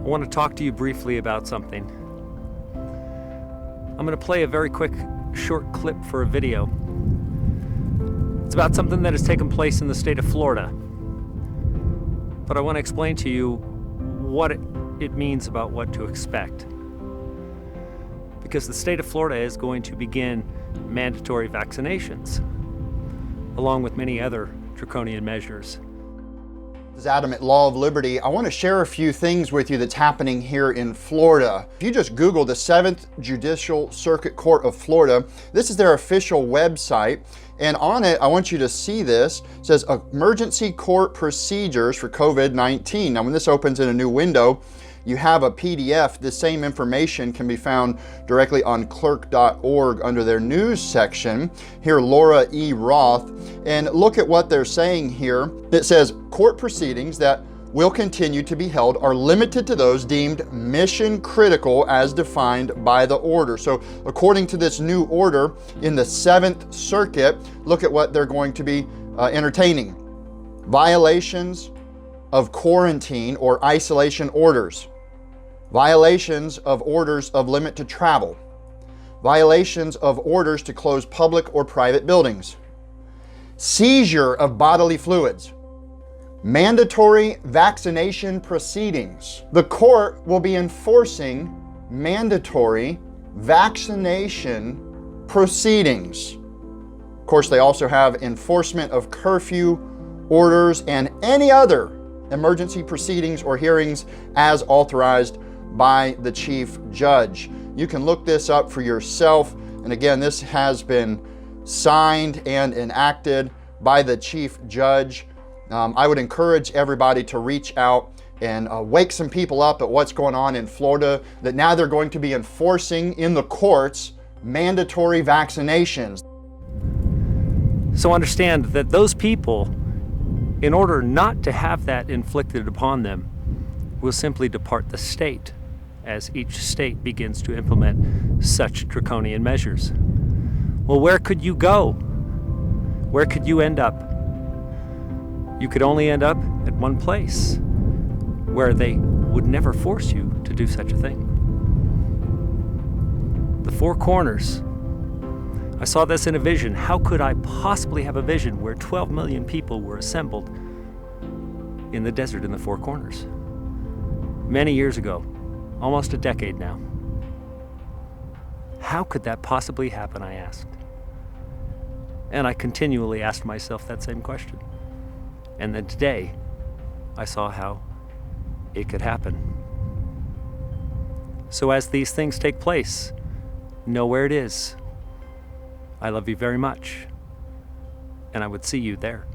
I want to talk to you briefly about something. I'm going to play a very quick, short clip for a video. It's about something that has taken place in the state of Florida. But I want to explain to you what it means about what to expect. Because the state of Florida is going to begin mandatory vaccinations, along with many other draconian measures. This is Adam at Law of Liberty. I want to share a few things with you that's happening here in Florida. If you just Google the 7th Judicial Circuit Court of Florida, this is their official website. And on it, I want you to see this. It says Emergency Court Procedures for COVID-19. Now, when this opens in a new window, you have a PDF. The same information can be found directly on clerk.org under their news section. Here, Laura E. Roth. And look at what they're saying here. It says court proceedings that will continue to be held are limited to those deemed mission critical as defined by the order. So according to this new order in the 7th Circuit, look at what they're going to be entertaining. Violations of quarantine or isolation orders. Violations of orders of limit to travel. Violations of orders to close public or private buildings. Seizure of bodily fluids. Mandatory vaccination proceedings. The court will be enforcing mandatory vaccination proceedings. Of course, they also have enforcement of curfew orders and any other emergency proceedings or hearings as authorized by the chief judge. You can look this up for yourself. And again, this has been signed and enacted by the chief judge. I would encourage everybody to reach out and wake some people up at what's going on in Florida, that now they're going to be enforcing in the courts mandatory vaccinations. So understand that those people, in order not to have that inflicted upon them, will simply depart the state as each state begins to implement such draconian measures. Well, where could you go? Where could you end up? You could only end up at one place where they would never force you to do such a thing. The Four Corners. I saw this in a vision. How could I possibly have a vision where 12 million people were assembled in the desert in the Four Corners? Many years ago, almost a decade now. How could that possibly happen, I asked. And I continually asked myself that same question. And then today, I saw how it could happen. So as these things take place, know where it is. I love you very much, and I would see you there.